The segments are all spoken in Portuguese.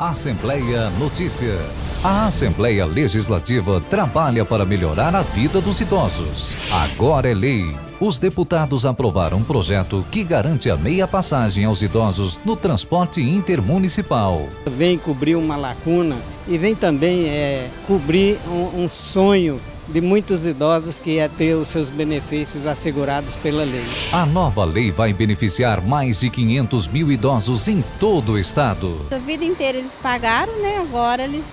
Assembleia Notícias. A Assembleia Legislativa trabalha para melhorar a vida dos idosos. Agora é lei. Os deputados aprovaram um projeto que garante a meia passagem aos idosos no transporte intermunicipal. Vem cobrir uma lacuna e vem também cobrir um sonho de muitos idosos que é ter os seus benefícios assegurados pela lei. A nova lei vai beneficiar mais de 500 mil idosos em todo o estado. A vida inteira eles pagaram, né? Agora eles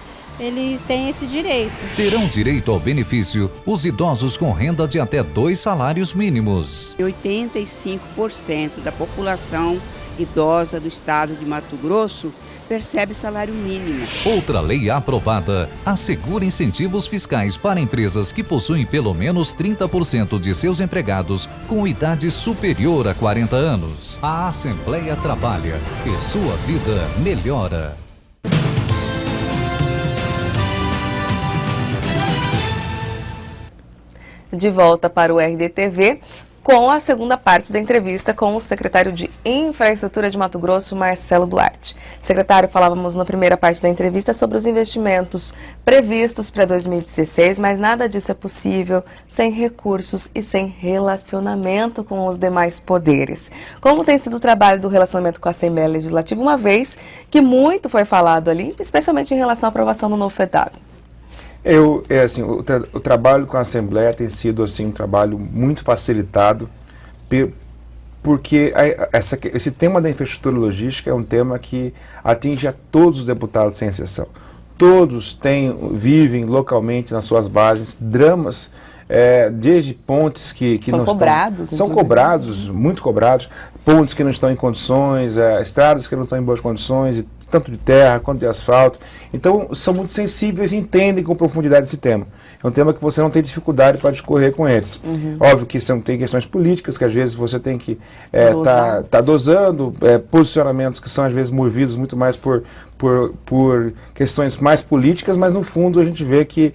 têm esse direito. Terão direito ao benefício os idosos com renda de até 2 salários mínimos. 85% da população idosa do estado de Mato Grosso percebe salário mínimo. Outra lei aprovada assegura incentivos fiscais para empresas que possuem pelo menos 30% de seus empregados com idade superior a 40 anos. A Assembleia trabalha e sua vida melhora. De volta para o RDTV com a segunda parte da entrevista com o secretário de Infraestrutura de Mato Grosso, Marcelo Duarte. Secretário, falávamos na primeira parte da entrevista sobre os investimentos previstos para 2016, mas nada disso é possível sem recursos e sem relacionamento com os demais poderes. Como tem sido o trabalho do relacionamento com a Assembleia Legislativa, uma vez que muito foi falado ali, especialmente em relação à aprovação do novo FETAB? O trabalho com a Assembleia tem sido um trabalho muito facilitado, porque esse tema da infraestrutura logística é um tema que atinge a todos os deputados, sem exceção. Todos vivem localmente nas suas bases dramas, desde pontes que são não cobrados, são cobrados, muito cobrados, pontes que não estão em condições, estradas que não estão em boas condições, tanto de terra quanto de asfalto. Então, são muito sensíveis e entendem com profundidade esse tema. É um tema que você não tem dificuldade para discorrer com eles. Óbvio que tem questões políticas, que às vezes você tem que tá dosando, posicionamentos que são às vezes movidos muito mais por questões mais políticas, mas no fundo a gente vê que,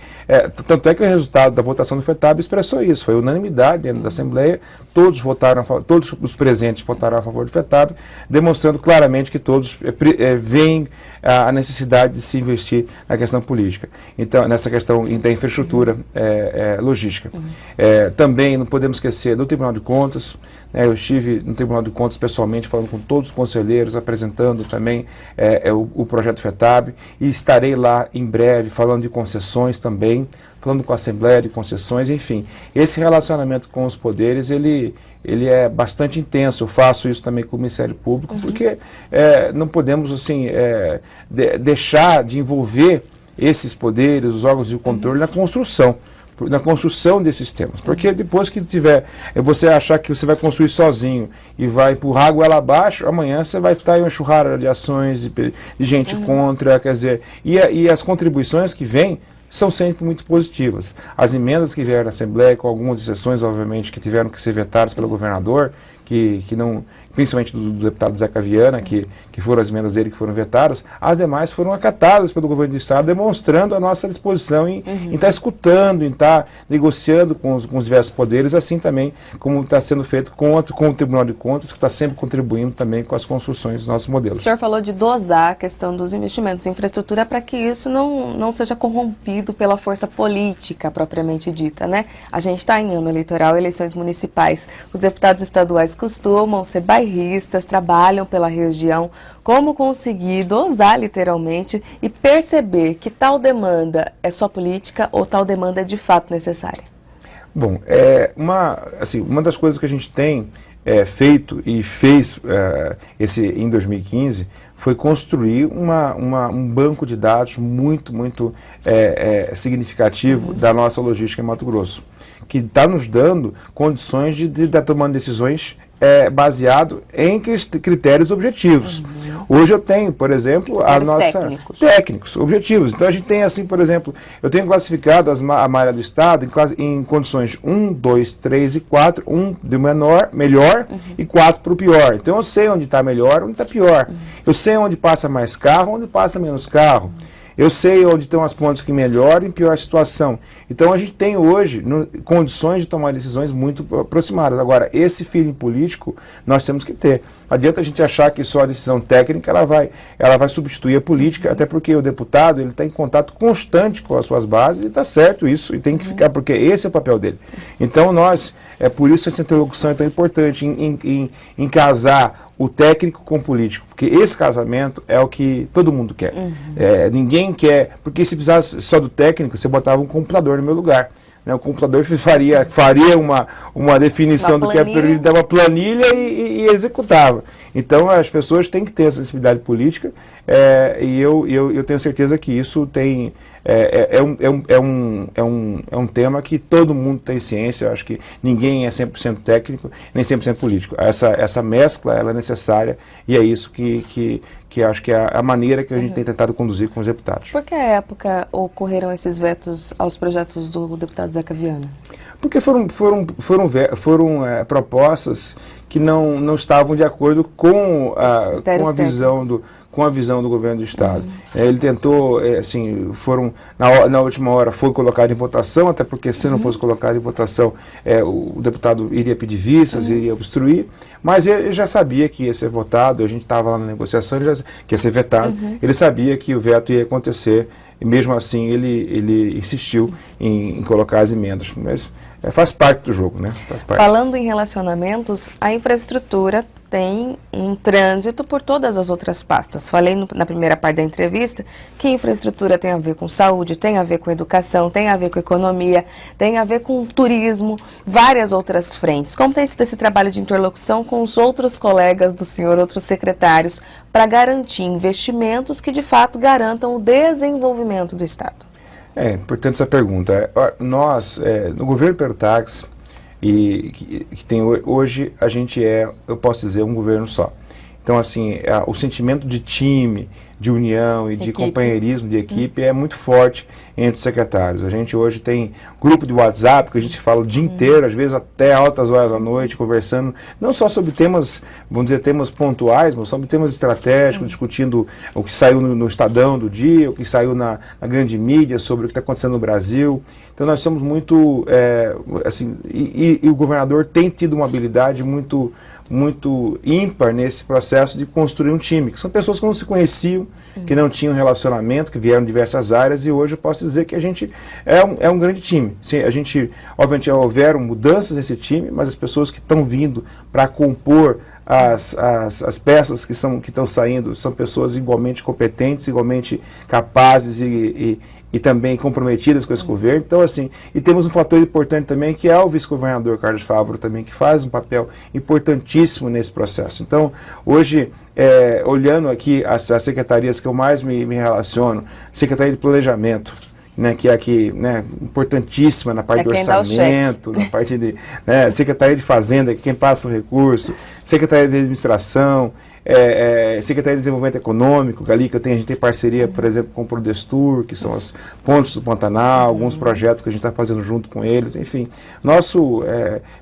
tanto é que o resultado da votação do FETAB expressou isso, foi unanimidade dentro da Assembleia, todos os presentes votaram a favor do FETAB, demonstrando claramente que todos veem a necessidade de se investir na questão política. Então, nessa questão da infraestrutura logística. Também não podemos esquecer do Tribunal de Contas. Eu estive no Tribunal de Contas pessoalmente, falando com todos os conselheiros, apresentando também o projeto FETAB, e estarei lá em breve falando de concessões também, falando com a Assembleia de Concessões, enfim. Esse relacionamento com os poderes, ele é bastante intenso. Eu faço isso também com o Ministério Público, porque não podemos deixar de envolver esses poderes, os órgãos de controle na construção desses sistemas. Porque depois que você achar que você vai construir sozinho e vai empurrar a goela abaixo, amanhã você vai estar em uma enxurrada de ações, de gente contra, quer dizer, e as contribuições que vêm são sempre muito positivas. As emendas que vieram na Assembleia, com algumas exceções, obviamente, que tiveram que ser vetadas pelo governador, que não, principalmente do deputado Zeca Viana, que foram as emendas dele que foram vetadas, as demais foram acatadas pelo governo do Estado, demonstrando a nossa disposição em estar escutando, em estar negociando com os diversos poderes, assim também como está sendo feito com o Tribunal de Contas, que está sempre contribuindo também com as construções dos nossos modelos. O senhor falou de dosar a questão dos investimentos em infraestrutura para que isso não seja corrompido pela força política propriamente dita, né? A gente está em ano eleitoral, eleições municipais. Os deputados estaduais costumam ser bairristas, trabalham pela região. Como conseguir dosar literalmente e perceber que tal demanda é só política ou tal demanda é de fato necessária? Bom, uma das coisas que a gente tem feito e fez em 2015 foi construir um banco de dados muito significativo da nossa logística em Mato Grosso, que está nos dando condições de tomando decisões baseado em critérios objetivos. Hoje eu tenho, por exemplo, técnicos, objetivos. Então a gente tem por exemplo, eu tenho classificado a malha do Estado em condições 1, 2, 3 e 4, 1 de melhor e 4 para o pior. Então eu sei onde está melhor, onde está pior. Eu sei onde passa mais carro, onde passa menos carro. Eu sei onde estão as pontes que melhoram e pior situação. Então a gente tem hoje condições de tomar decisões muito aproximadas. Agora, esse feeling político nós temos que ter. Não adianta a gente achar que só a decisão técnica ela vai substituir a política, até porque o deputado ele está em contato constante com as suas bases e está certo isso, e tem que ficar, porque esse é o papel dele. Então é por isso essa interlocução é tão importante em casar o técnico com o político, porque esse casamento é o que todo mundo quer. Ninguém quer, porque se precisasse só do técnico, você botava um computador no meu lugar. O computador faria uma definição do que é prioridade, dava planilha e executava. Então as pessoas têm que ter essa sensibilidade política, e eu tenho certeza que isso tem um tema que todo mundo tem ciência. Eu acho que ninguém é 100% técnico nem 100% político. Essa mescla ela é necessária, e é isso que acho que é a maneira que a gente tem tentado conduzir com os deputados. Por que época ocorreram esses vetos aos projetos do deputado Zeca Viana? Porque foram propostas que não estavam de acordo com a visão do governo do Estado. Ele tentou, na última hora foi colocado em votação, até porque se não fosse colocado em votação, o deputado iria pedir vistas, iria obstruir, mas ele já sabia que ia ser votado, a gente estava lá na negociação, que ia ser vetado, ele sabia que o veto ia acontecer, e mesmo assim ele insistiu em colocar as emendas, mas faz parte do jogo, né? Faz parte. Falando em relacionamentos, a infraestrutura tem um trânsito por todas as outras pastas. Falei na primeira parte da entrevista que infraestrutura tem a ver com saúde, tem a ver com educação, tem a ver com economia, tem a ver com turismo, várias outras frentes. Como tem sido esse trabalho de interlocução com os outros colegas do senhor, outros secretários, para garantir investimentos que de fato garantam o desenvolvimento do Estado? Importante essa pergunta. Nós, no governo Perutax, que tem hoje, a gente eu posso dizer, um governo só. Então, assim, o sentimento de time, de união e de companheirismo de equipe é muito forte entre os secretários. A gente hoje tem grupo de WhatsApp que a gente fala o dia inteiro, às vezes até altas horas da noite, conversando, não só sobre temas, vamos dizer, temas pontuais, mas sobre temas estratégicos, discutindo o que saiu no Estadão do dia, o que saiu na grande mídia, sobre o que está acontecendo no Brasil. Então nós somos muito, e o governador tem tido uma habilidade muito ímpar nesse processo de construir um time, que são pessoas que não se conheciam, que não tinham relacionamento, que vieram de diversas áreas, e hoje eu posso dizer que a gente é um grande time. Sim, obviamente, houveram mudanças nesse time, mas as pessoas que estão vindo para compor as peças que estão saindo são pessoas igualmente competentes, igualmente capazes e também comprometidas com esse governo. Então, assim, e temos um fator importante também, que é o vice-governador Carlos Fávaro também, que faz um papel importantíssimo nesse processo. Então, hoje, olhando aqui as secretarias que eu mais me relaciono, Secretaria de Planejamento, né, que é aqui, né, importantíssima na parte do orçamento, na parte de Secretaria de Fazenda, que é quem passa o recurso, Secretaria de Administração, Secretaria de Desenvolvimento Econômico, ali que a gente tem parceria, por exemplo, com o Prodestur, que são as pontes do Pantanal, alguns projetos que a gente está fazendo junto com eles, enfim.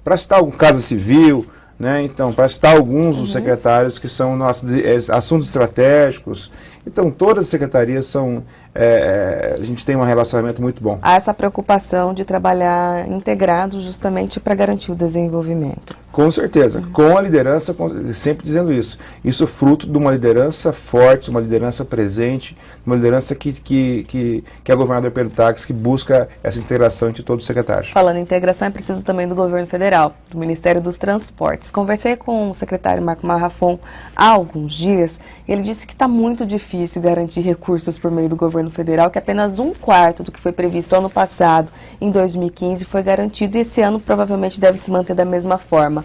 Para citar um Casa Civil, né, então, para citar alguns dos secretários que são nossos assuntos estratégicos. Então, todas as secretarias são... a gente tem um relacionamento muito bom. Há essa preocupação de trabalhar integrado justamente para garantir o desenvolvimento. Com certeza, com a liderança, sempre dizendo isso. Isso é fruto de uma liderança forte, uma liderança presente, uma liderança que é o governador Perutax, que busca essa integração entre todos os secretários. Falando em integração, é preciso também do governo federal, do Ministério dos Transportes. Conversei com o secretário Marco Marrafon há alguns dias, e ele disse que está muito difícil garantir recursos por meio do governo federal, que apenas 1/4 do que foi previsto ano passado, em 2015, foi garantido, e esse ano provavelmente deve se manter da mesma forma.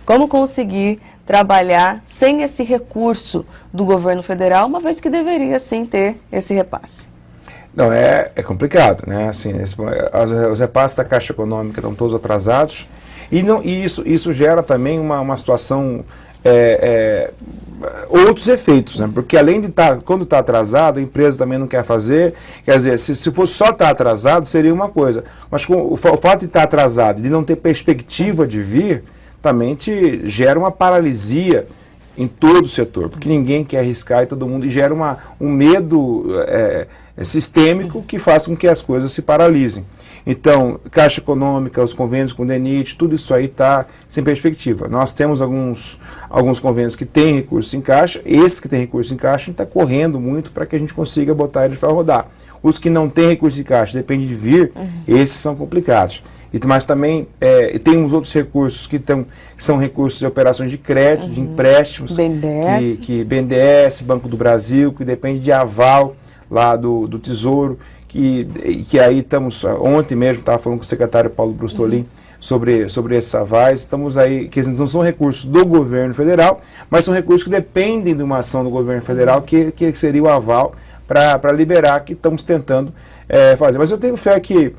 Como conseguir trabalhar sem esse recurso do governo federal, uma vez que deveria sim ter esse repasse? Não, é complicado, né? Assim, os repasses da Caixa Econômica estão todos atrasados, e isso gera também uma situação... outros efeitos, né? Porque além de quando está atrasado, a empresa também não quer fazer. Quer dizer, se fosse só estar atrasado, seria uma coisa. Mas o fato de estar atrasado, de não ter perspectiva de vir, também gera uma paralisia em todo o setor, porque ninguém quer arriscar e todo mundo, e gera um medo sistêmico que faz com que as coisas se paralisem. Então, Caixa Econômica, os convênios com o DENIT, tudo isso aí está sem perspectiva. Nós temos alguns convênios que têm recursos em caixa, esses que têm recursos em caixa, a gente está correndo muito para que a gente consiga botar eles para rodar. Os que não têm recursos em caixa, depende de vir, esses são complicados. Mas também tem uns outros recursos que são recursos de operações de crédito, de empréstimos, BNDES. que BNDES, Banco do Brasil, que depende de aval lá do Tesouro, que aí estamos, ontem mesmo estava falando com o secretário Paulo Brustolin sobre esses avais, estamos aí, que não são recursos do governo federal, mas são recursos que dependem de uma ação do governo federal, que seria o aval para liberar, que estamos tentando fazer. Mas eu tenho fé que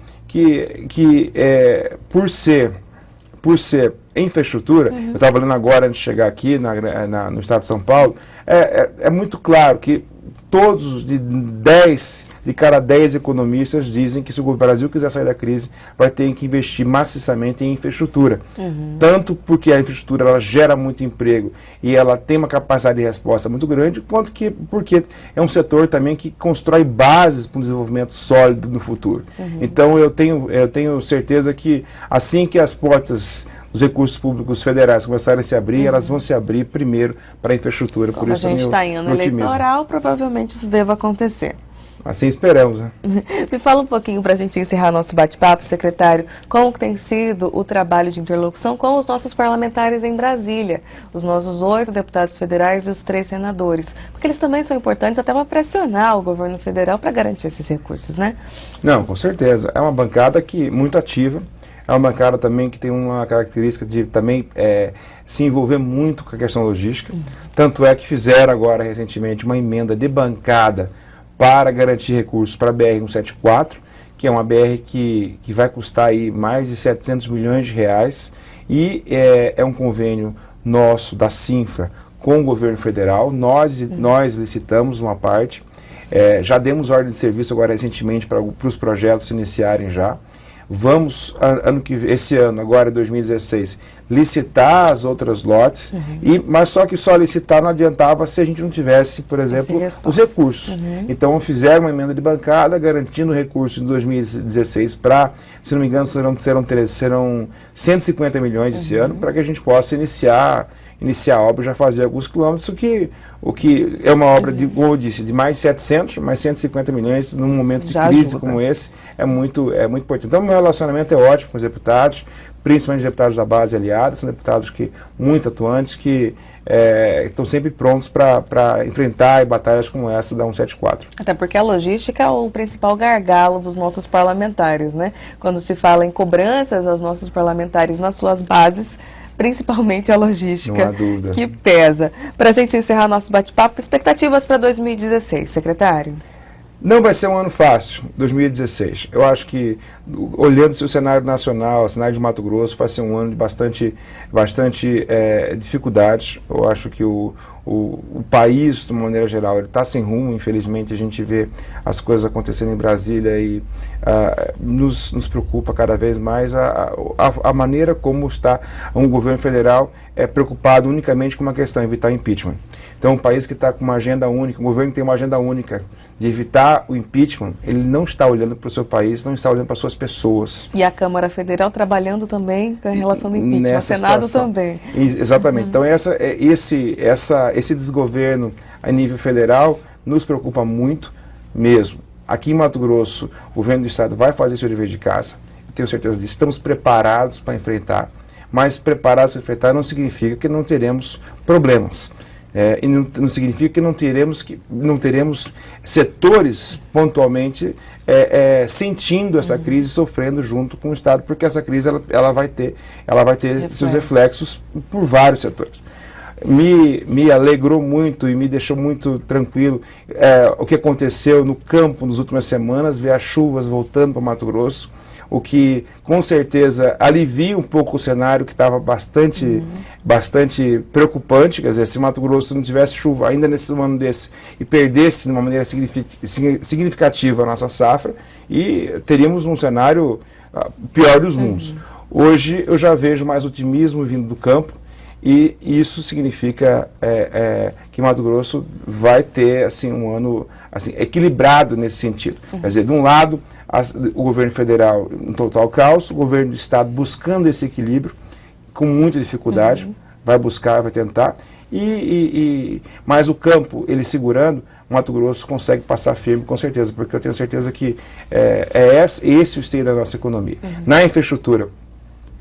por ser infraestrutura, eu estava lendo agora antes de chegar aqui no estado de São Paulo, é muito claro que todos de cada 10 economistas dizem que se o Brasil quiser sair da crise, vai ter que investir maciçamente em infraestrutura. Tanto porque a infraestrutura ela gera muito emprego e ela tem uma capacidade de resposta muito grande, quanto que porque é um setor também que constrói bases para um desenvolvimento sólido no futuro. Então eu tenho certeza que assim que as portas os recursos públicos federais começarem a se abrir, elas vão se abrir primeiro para a infraestrutura. Como por isso a gente está em ano eleitoral, provavelmente isso deva acontecer. Assim esperamos, né? Me fala um pouquinho para a gente encerrar nosso bate-papo, secretário, como que tem sido o trabalho de interlocução com os nossos parlamentares em Brasília, os nossos 8 deputados federais e os 3 senadores, porque eles também são importantes até para pressionar o governo federal para garantir esses recursos, né? Não, com certeza. É uma bancada muito ativa. É uma bancada também que tem uma característica de também se envolver muito com a questão logística. Tanto é que fizeram agora recentemente uma emenda de bancada para garantir recursos para a BR-174, que é uma BR que vai custar aí mais de 700 milhões de reais e é um convênio nosso da Cinfra com o governo federal. Nós licitamos uma parte, já demos ordem de serviço agora recentemente para os projetos se iniciarem já. Vamos, esse ano, agora 2016, licitar as outras lotes, mas só que só licitar não adiantava se a gente não tivesse, por exemplo, os recursos. Então fizeram uma emenda de bancada garantindo recursos em 2016 para, se não me engano, serão 150 milhões esse ano, para que a gente possa iniciar a obra, já fazer alguns quilômetros, o que é uma obra, como eu disse, de mais 700, mais 150 milhões num momento de já crise ajuda. Como esse, é muito importante. Então, o meu relacionamento é ótimo com os deputados, principalmente os deputados da base aliada, são deputados muito atuantes, que estão sempre prontos para enfrentar batalhas como essa da 174. Até porque a logística é o principal gargalo dos nossos parlamentares, né? Quando se fala em cobranças aos nossos parlamentares nas suas bases, principalmente a logística, que pesa. Para a gente encerrar nosso bate-papo, expectativas para 2016, secretário? Não vai ser um ano fácil, 2016. Eu acho que, olhando-se o cenário nacional, o cenário de Mato Grosso, vai ser um ano de bastante dificuldades. Eu acho que o país, de uma maneira geral, ele está sem rumo. Infelizmente, a gente vê as coisas acontecendo em Brasília e nos preocupa cada vez mais a maneira como está um governo federal preocupado unicamente com uma questão, evitar impeachment. Então, um país que está com uma agenda única, um governo que tem uma agenda única de evitar o impeachment, ele não está olhando para o seu país, não está olhando para suas pessoas. E a Câmara Federal trabalhando também com a relação do impeachment, o Senado situação. Também. Exatamente. Então, esse desgoverno a nível federal nos preocupa muito mesmo. Aqui em Mato Grosso, o governo do estado vai fazer seu dever de casa, tenho certeza disso. Estamos preparados para enfrentar, mas preparados para enfrentar não significa que não teremos problemas. E não significa que não teremos setores pontualmente sentindo essa crise, sofrendo junto com o Estado, porque essa crise ela vai ter seus reflexos por vários setores. Me alegrou muito e me deixou muito tranquilo o que aconteceu no campo nas últimas semanas, ver as chuvas voltando para Mato Grosso, o que com certeza alivia um pouco o cenário que estava bastante preocupante. Quer dizer, se Mato Grosso não tivesse chuva ainda nesse ano desse e perdesse de uma maneira significativa a nossa safra, e teríamos um cenário pior dos mundos. Hoje eu já vejo mais otimismo vindo do campo. E isso significa que Mato Grosso vai ter assim, um ano assim, equilibrado nesse sentido. Quer dizer, de um lado, o governo federal em total caos, o governo do estado buscando esse equilíbrio, com muita dificuldade, vai buscar, vai tentar, mas o campo, ele segurando, Mato Grosso consegue passar firme, com certeza, porque eu tenho certeza que esse o esteio da nossa economia. Na infraestrutura,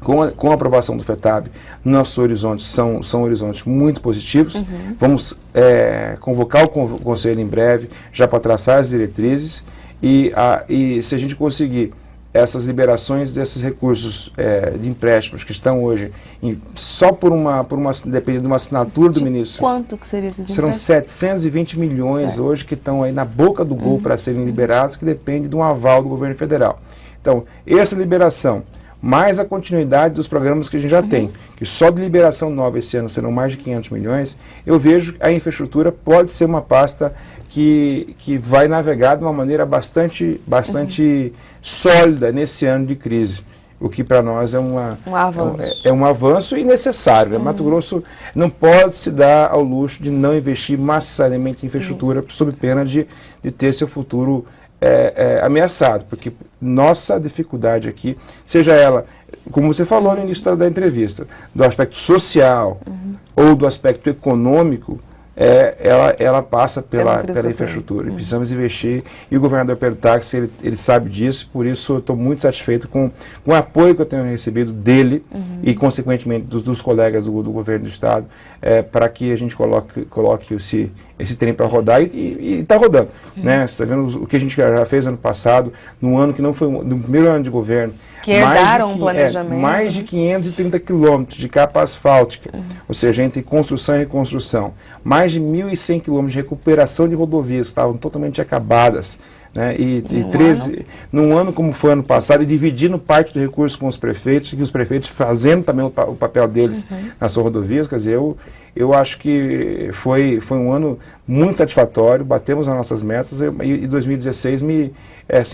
com a aprovação do FETAB, nossos horizontes são horizontes muito positivos. Vamos convocar o Conselho em breve, já para traçar as diretrizes, e se a gente conseguir essas liberações desses recursos de empréstimos que estão hoje só dependendo de uma assinatura do ministro. Quanto que seria esses empréstimos? Serão 720 milhões hoje que estão aí na boca do gol para serem liberados, que depende de um aval do governo federal. Então, essa liberação, mais a continuidade dos programas que a gente já tem, que só de liberação nova esse ano serão mais de 500 milhões, eu vejo que a infraestrutura pode ser uma pasta que vai navegar de uma maneira bastante sólida nesse ano de crise, o que para nós é um avanço e necessário. Né? Mato Grosso não pode se dar ao luxo de não investir maciçamente em infraestrutura, sob pena de ter seu futuro ameaçado, porque nossa dificuldade aqui, seja ela, como você falou no início da entrevista, do aspecto social ou do aspecto econômico, ela passa pela infraestrutura. Precisamos investir, e o governador Pedro Táxi, ele sabe disso, por isso eu estou muito satisfeito com o apoio que eu tenho recebido dele e, consequentemente, dos colegas do governo do estado, para que a gente coloque esse trem para rodar, e está rodando. Né? Você está vendo o que a gente já fez ano passado, no ano que não foi no primeiro ano de governo, que herdaram um planejamento. Mais de 530 quilômetros de capa asfáltica, ou seja, entre construção e reconstrução, mais de 1.100 quilômetros de recuperação de rodovias que estavam totalmente acabadas, né? Num ano como foi ano passado, e dividindo parte do recurso com os prefeitos, e os prefeitos fazendo também o papel deles nas suas rodovias. Quer dizer, eu acho que foi um ano muito satisfatório, batemos as nossas metas, e 2016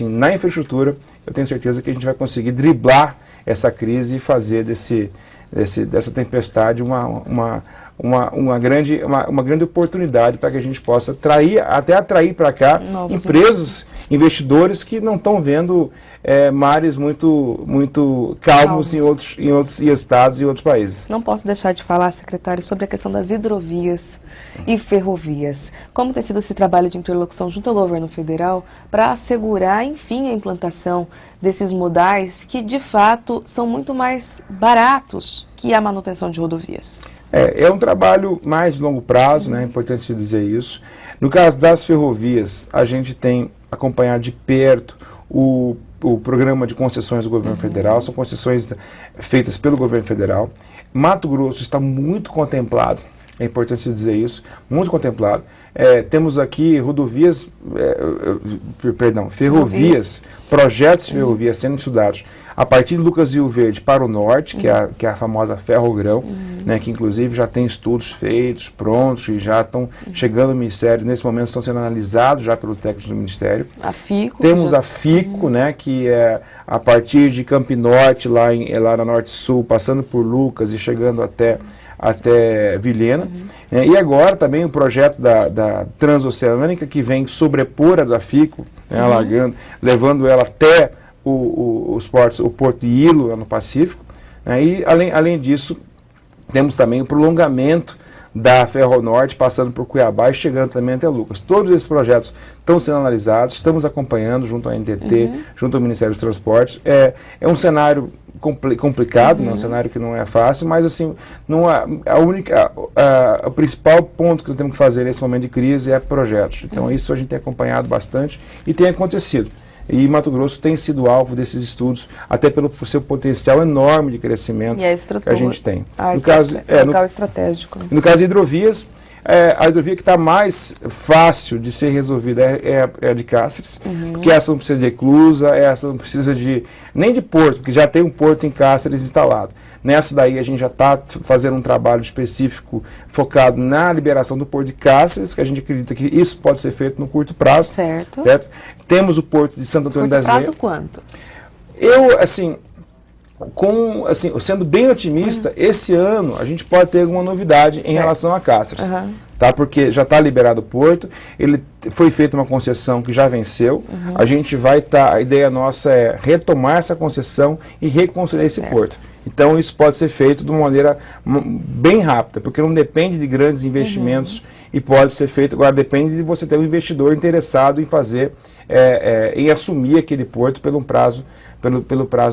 na infraestrutura, eu tenho certeza que a gente vai conseguir driblar essa crise e fazer dessa tempestade uma grande oportunidade para que a gente possa atrair para cá empresas, investidores que não estão vendo mares muito calmos em outros estados e outros países. Não posso deixar de falar, secretário, sobre a questão das hidrovias e ferrovias. Como tem sido esse trabalho de interlocução junto ao governo federal para assegurar, enfim, a implantação desses modais que, de fato, são muito mais baratos que a manutenção de rodovias? É um trabalho mais de longo prazo, né? É importante dizer isso. No caso das ferrovias, a gente tem acompanhado de perto o programa de concessões do governo federal, são concessões feitas pelo governo federal. Mato Grosso está muito contemplado, é importante dizer isso, muito contemplado. Temos aqui ferrovias, projetos de ferrovias sendo estudados a partir de Lucas Rio Verde para o norte, que é a famosa Ferrogrão, né, que inclusive já tem estudos feitos, prontos, e já estão chegando ao Ministério, nesse momento estão sendo analisados já pelo técnico do Ministério. Temos a FICO, né, que é a partir de Campinorte, lá na Norte-Sul, passando por Lucas e chegando até Vilhena. E agora também o projeto da Transoceânica, que vem sobrepor a da FICO, né, levando ela até o Porto de Ilo, no Pacífico. E além disso, temos também o prolongamento da Ferronorte, passando por Cuiabá e chegando também até Lucas. Todos esses projetos estão sendo analisados, estamos acompanhando junto ao NTT, junto ao Ministério dos Transportes. É um cenário complicado, né? Um cenário que não é fácil, mas assim, o principal ponto que nós temos que fazer nesse momento de crise é projetos. Então isso a gente tem acompanhado bastante e tem acontecido. E Mato Grosso tem sido alvo desses estudos, até pelo seu potencial enorme de crescimento que a gente tem. Local estratégico. No caso de hidrovias, a hidrovia que está mais fácil de ser resolvida é a de Cáceres, porque essa não precisa de eclusa, essa não precisa nem de porto, porque já tem um porto em Cáceres instalado. Nessa daí a gente já está fazendo um trabalho específico focado na liberação do porto de Cáceres, que a gente acredita que isso pode ser feito no curto prazo. Certo. Temos o porto de Santo Antônio das Neves. Curto prazo quanto? assim, sendo bem otimista, esse ano a gente pode ter alguma novidade em relação a Cáceres. Tá? Porque já está liberado o porto, ele foi feita uma concessão que já venceu, a gente vai a ideia nossa é retomar essa concessão e reconstruir esse porto. Então isso pode ser feito de uma maneira bem rápida, porque não depende de grandes investimentos e pode ser feito, agora depende de você ter um investidor interessado em fazer, em assumir aquele porto pelo prazo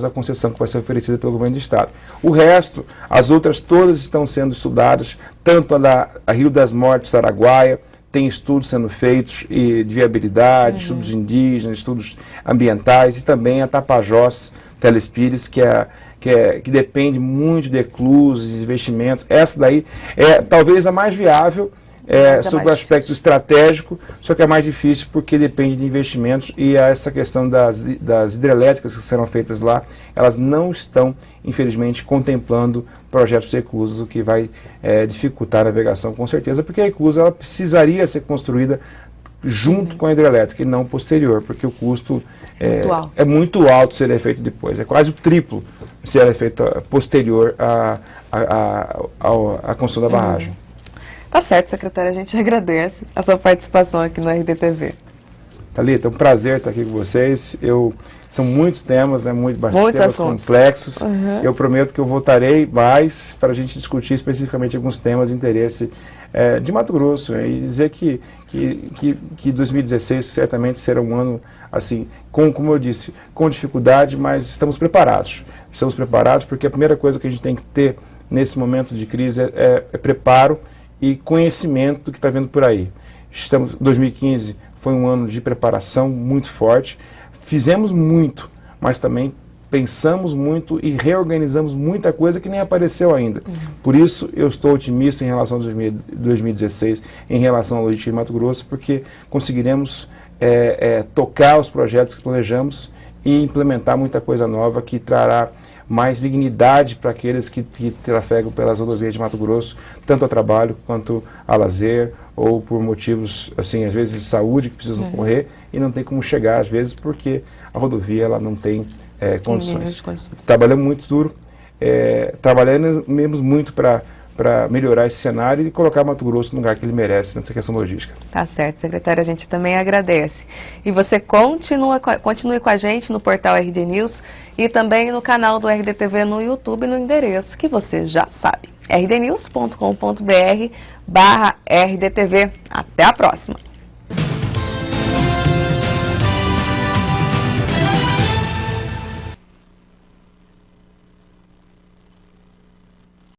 da concessão que vai ser oferecida pelo governo do estado. O resto, as outras todas estão sendo estudadas, tanto a Rio das Mortes, Araguaia, tem estudos sendo feitos de viabilidade, estudos indígenas, estudos ambientais, e também a Tapajós, Telespires, que depende muito de eclusos, investimentos. Essa daí é talvez a mais viável, sobre o aspecto estratégico, só que é mais difícil porque depende de investimentos, e essa questão das hidrelétricas que serão feitas lá, elas não estão, infelizmente, contemplando projetos de eclusos, o que vai dificultar a navegação com certeza, porque a eclusa ela precisaria ser construída junto com a hidrelétrica e não posterior, porque o custo é muito alto se ele é feito depois, é quase o triplo se ele é feito posterior à construção da barragem. Tá certo, secretária, a gente agradece a sua participação aqui no RDTV. Thalita, é um prazer estar aqui com vocês. São muitos temas, né, bastante temas complexos. Eu prometo que eu voltarei mais para a gente discutir especificamente alguns temas de interesse de Mato Grosso, e dizer que 2016 certamente será um ano, assim, como eu disse, com dificuldade, mas estamos preparados. Estamos preparados porque a primeira coisa que a gente tem que ter nesse momento de crise é preparo e conhecimento do que está vindo por aí. 2015 foi um ano de preparação muito forte, fizemos muito, mas também pensamos muito e reorganizamos muita coisa que nem apareceu ainda. Por isso eu estou otimista em relação a 2016, em relação à logística de Mato Grosso, porque conseguiremos tocar os projetos que planejamos e implementar muita coisa nova que trará mais dignidade para aqueles que trafegam pelas rodovias de Mato Grosso, tanto a trabalho quanto a lazer, ou por motivos, assim, às vezes de saúde que precisam ocorrer e não tem como chegar, às vezes, porque a rodovia ela não tem condições. Trabalhamos muito duro, trabalhamos muito para melhorar esse cenário e colocar Mato Grosso no lugar que ele merece nessa questão logística. Tá certo, secretária, a gente também agradece. E você continue com a gente no portal RD News e também no canal do RDTV no YouTube, no endereço que você já sabe, rdnews.com.br/RDTV. Até a próxima!